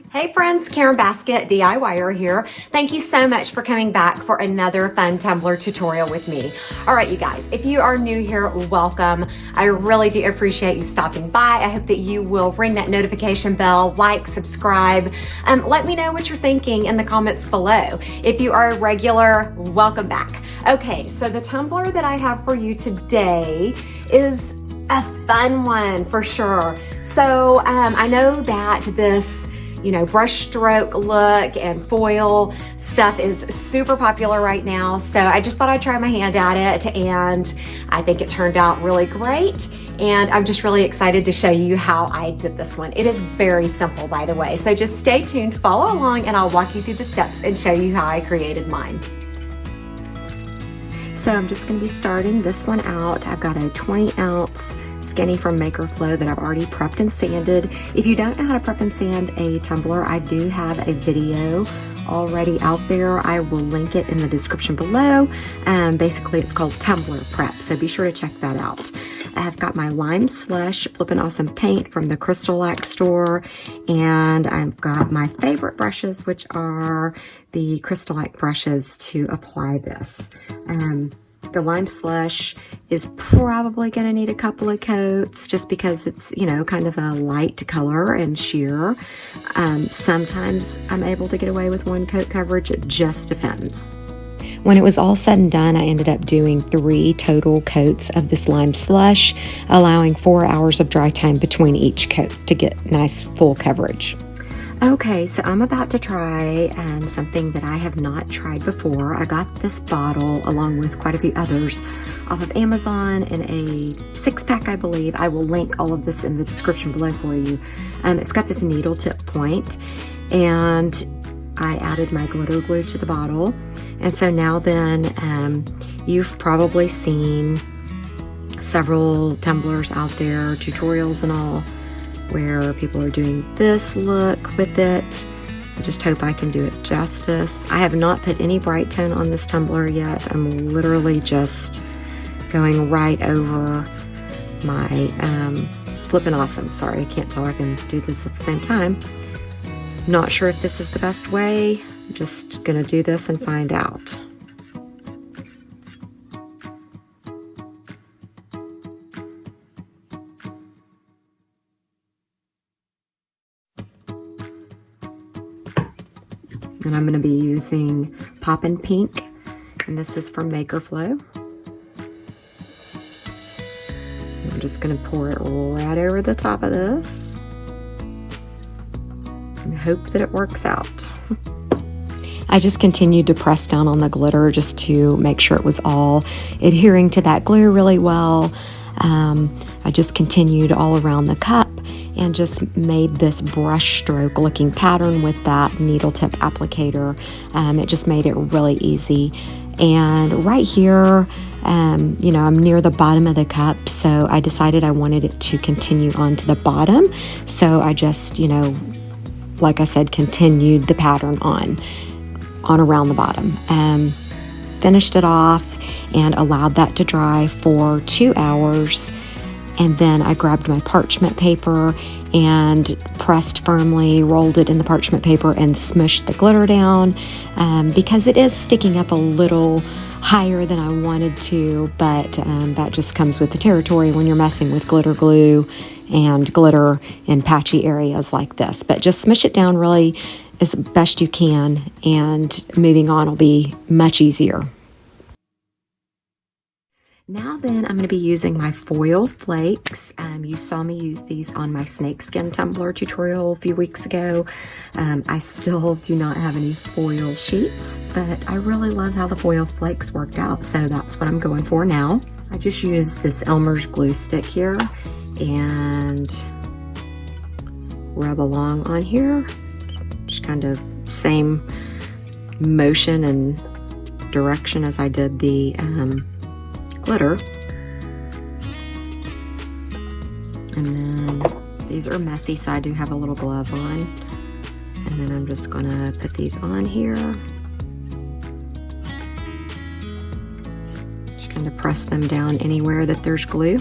Hey friends, Karen Basket DIYer here. Thank you so much for coming back for another fun tumbler tutorial with me. All right, you guys, if you are new here, welcome. I really do appreciate you stopping by. I hope that you will ring that notification bell, like, subscribe. Let me know what you're thinking in the comments below. If you are a regular, welcome back. Okay, so the tumbler that I have for you today is a fun one for sure. So I know that this brushstroke look and foil stuff is super popular right now. So I just thought I'd try my hand at it, and I think it turned out really great. And I'm just really excited to show you how I did this one. It is very simple, by the way. So just stay tuned, follow along, and I'll walk you through the steps and show you how I created mine. So I'm just gonna be starting this one out. I've got a 20-ounce skinny from MAKERFLO that I've already prepped and sanded. If you don't know how to prep and sand a tumbler, I do have a video already out there. I will link it in the description below. Basically, it's called Tumbler Prep, so be sure to check that out. I've got my lime slush flippin' awesome paint from the CrystaLac store, and I've got my favorite brushes, which are the CrystaLac brushes to apply this. The lime slush is probably going to need a couple of coats just because it's, kind of a light color and sheer. Sometimes I'm able to get away with one coat coverage. It just depends. When it was all said and done, I ended up doing 3 total coats of this lime slush, allowing 4 hours of dry time between each coat to get nice full coverage. Okay, so I'm about to try something that I have not tried before. I got this bottle along with quite a few others off of Amazon in a 6-pack, I believe. I will link all of this in the description below for you. It's got this needle tip point, and I added my glitter glue to the bottle. And so now then, you've probably seen several tumblers out there, tutorials and all, where people are doing this look with it. I just hope I can do it justice. I have not put any Brite tone on this tumbler yet. I'm literally just going right over my flippin' awesome. Sorry, I can't talk and do this at the same time. Not sure if this is the best way. I'm just gonna do this and find out. And I'm going to be using Poppin pink, and this is from MAKERFLO. I'm just going to pour it right over the top of this and hope that it works out. I just continued to press down on the glitter just to make sure it was all adhering to that glue really well. I just continued all around the cup and just made this brush stroke looking pattern with that needle tip applicator. It just made it really easy. And right here, I'm near the bottom of the cup, so I decided I wanted it to continue on to the bottom. So I just, like I said, continued the pattern on around the bottom. Finished it off and allowed that to dry for 2 hours. And then I grabbed my parchment paper and pressed firmly, rolled it in the parchment paper and smushed the glitter down because it is sticking up a little higher than I wanted to, but that just comes with the territory when you're messing with glitter glue and glitter in patchy areas like this. But just smush it down really as best you can, and moving on will be much easier. Now then, I'm going to be using my foil flakes. You saw me use these on my snakeskin tumbler tutorial a few weeks ago. I still do not have any foil sheets, but I really love how the foil flakes worked out, so that's what I'm going for now. I just used this Elmers glue stick here and rub along on here. Just kind of same motion and direction as I did the glitter. And then these are messy, so I do have a little glove on. And then I'm just gonna put these on here. Just kind of press them down anywhere that there's glue.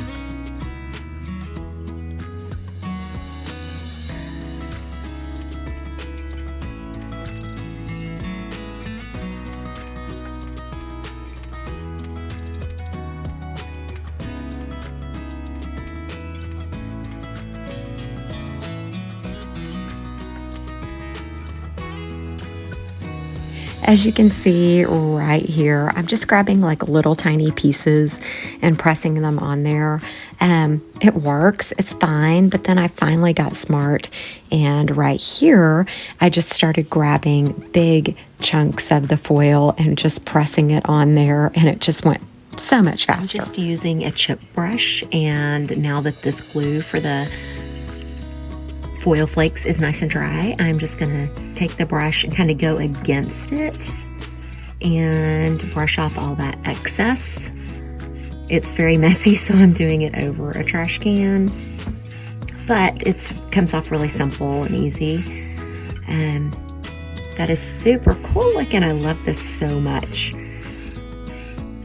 As you can see right here, I'm just grabbing like little tiny pieces and pressing them on there. It works, it's fine, but then I finally got smart, and right here I just started grabbing big chunks of the foil and just pressing it on there, and it just went so much faster. I'm just using a chip brush, and now that this glue for the foil flakes is nice and dry, I'm just gonna take the brush and kind of go against it and brush off all that excess. It's very messy, so I'm doing it over a trash can, but it comes off really simple and easy. And that is super cool looking. I love this so much.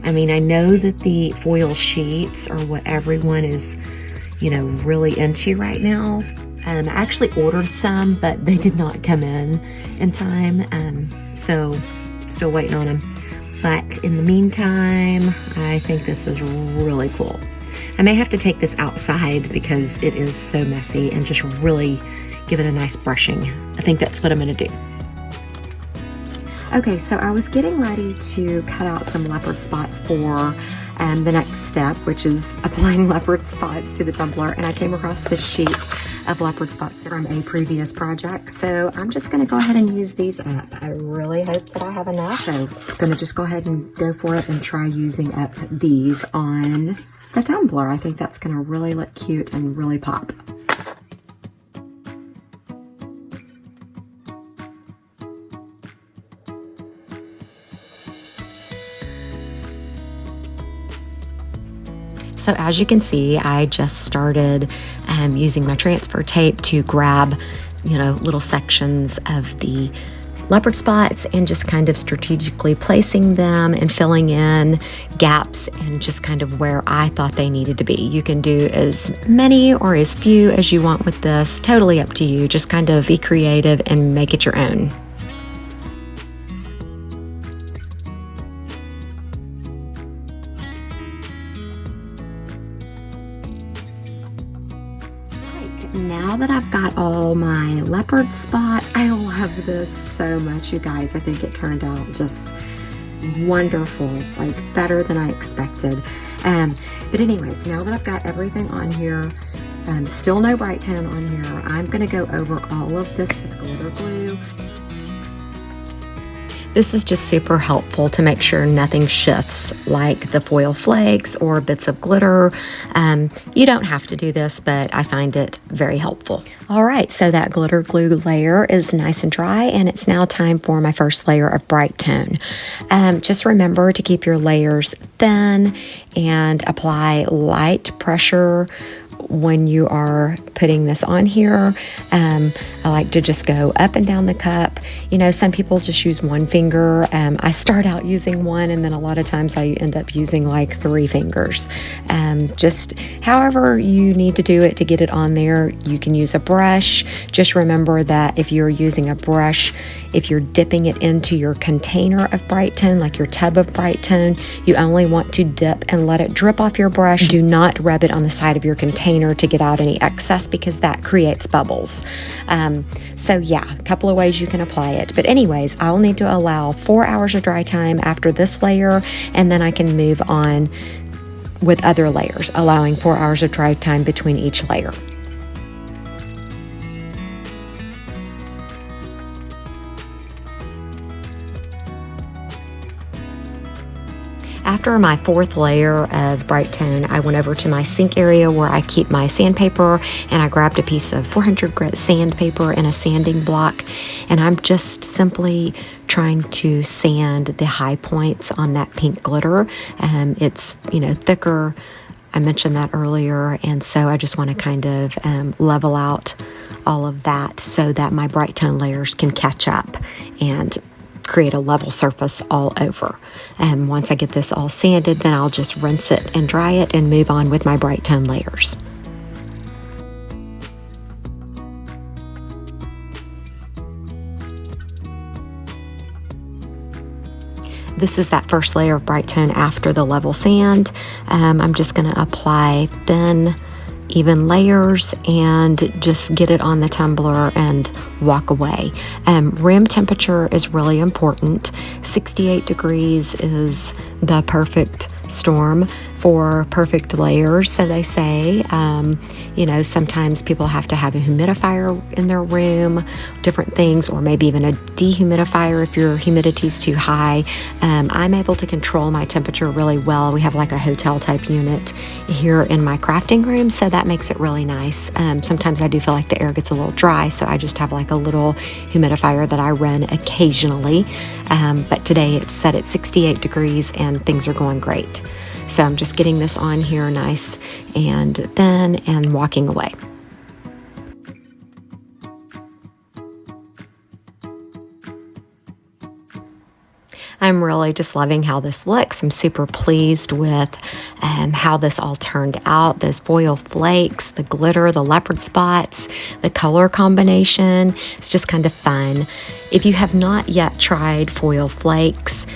I mean, I know that the foil sheets are what everyone is, you know, really into right now. I actually ordered some, but they did not come in time, so still waiting on them. But in the meantime, I think this is really cool. I may have to take this outside because it is so messy, and just really give it a nice brushing. I think that's what I'm gonna do. Okay, so I was getting ready to cut out some leopard spots for the next step, which is applying leopard spots to the tumbler, and I came across this sheet of leopard spots from a previous project, so I'm just going to go ahead and use these up. I really hope that I have enough, so I'm going to just go ahead and go for it and try using up these on the tumbler. I think that's going to really look cute and really pop. So as you can see, I just started using my transfer tape to grab, you know, little sections of the leopard spots and just kind of strategically placing them and filling in gaps and just kind of where I thought they needed to be. You can do as many or as few as you want with this, totally up to you. Just kind of be creative and make it your own. Now that I've got all my leopard spots, I love this so much, you guys. I think it turned out just wonderful, like better than I expected. But anyways, now that I've got everything on here, still no Brite tone on here, I'm gonna go over all of this with glitter glue. This is just super helpful to make sure nothing shifts, like the foil flakes or bits of glitter. You don't have to do this, but I find it very helpful. All right, so that glitter glue layer is nice and dry, and it's now time for my first layer of Brite tone. Just remember to keep your layers thin and apply light pressure when you are putting this on here. I like to just go up and down the cup. You know, some people just use one finger. I start out using one, and then a lot of times I end up using like 3 fingers. Just however you need to do it to get it on there. You can use a brush. Just remember that if you're using a brush, if you're dipping it into your container of Brite tone, like your tub of Brite tone, you only want to dip and let it drip off your brush. Do not rub it on the side of your container to get out any excess, because that creates bubbles. So yeah, a couple of ways you can apply it. But anyways, I'll need to allow 4 hours of dry time after this layer, and then I can move on with other layers, allowing 4 hours of dry time between each layer. After my 4th layer of Brite tone, I went over to my sink area where I keep my sandpaper, and I grabbed a piece of 400 grit sandpaper and a sanding block, and I'm just simply trying to sand the high points on that pink glitter. It's, you know, thicker. I mentioned that earlier, and so I just want to kind of level out all of that so that my Brite tone layers can catch up and create a level surface all over. And once I get this all sanded, then I'll just rinse it and dry it and move on with my Brite tone layers. This is that first layer of Brite tone after the level sand. I'm just going to apply thin, even layers and just get it on the tumbler and walk away. Room temperature is really important. 68 degrees is the perfect storm for perfect layers, so they say. You know, sometimes people have to have a humidifier in their room, different things, or maybe even a dehumidifier if your humidity's too high. I'm able to control my temperature really well. We have like a hotel type unit here in my crafting room, so that makes it really nice. Sometimes I do feel like the air gets a little dry, so I just have like a little humidifier that I run occasionally. But today it's set at 68 degrees and things are going great. So I'm just getting this on here nice and thin and walking away. I'm really just loving how this looks. I'm super pleased with how this all turned out. Those foil flakes, the glitter, the leopard spots, the color combination. It's just kind of fun. If you have not yet tried foil flakes,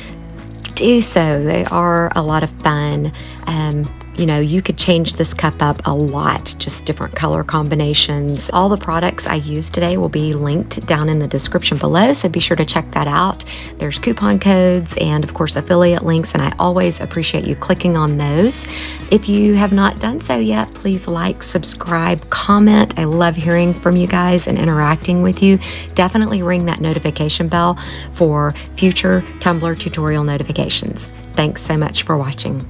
do so. They are a lot of fun. You know, you could change this cup up a lot, just different color combinations. All the products I used today will be linked down in the description below, so be sure to check that out. There's coupon codes and of course affiliate links, and I always appreciate you clicking on those. If you have not done so yet, please like, subscribe, comment. I love hearing from you guys and interacting with you. Definitely ring that notification bell for future Tumbler tutorial notifications. Thanks so much for watching.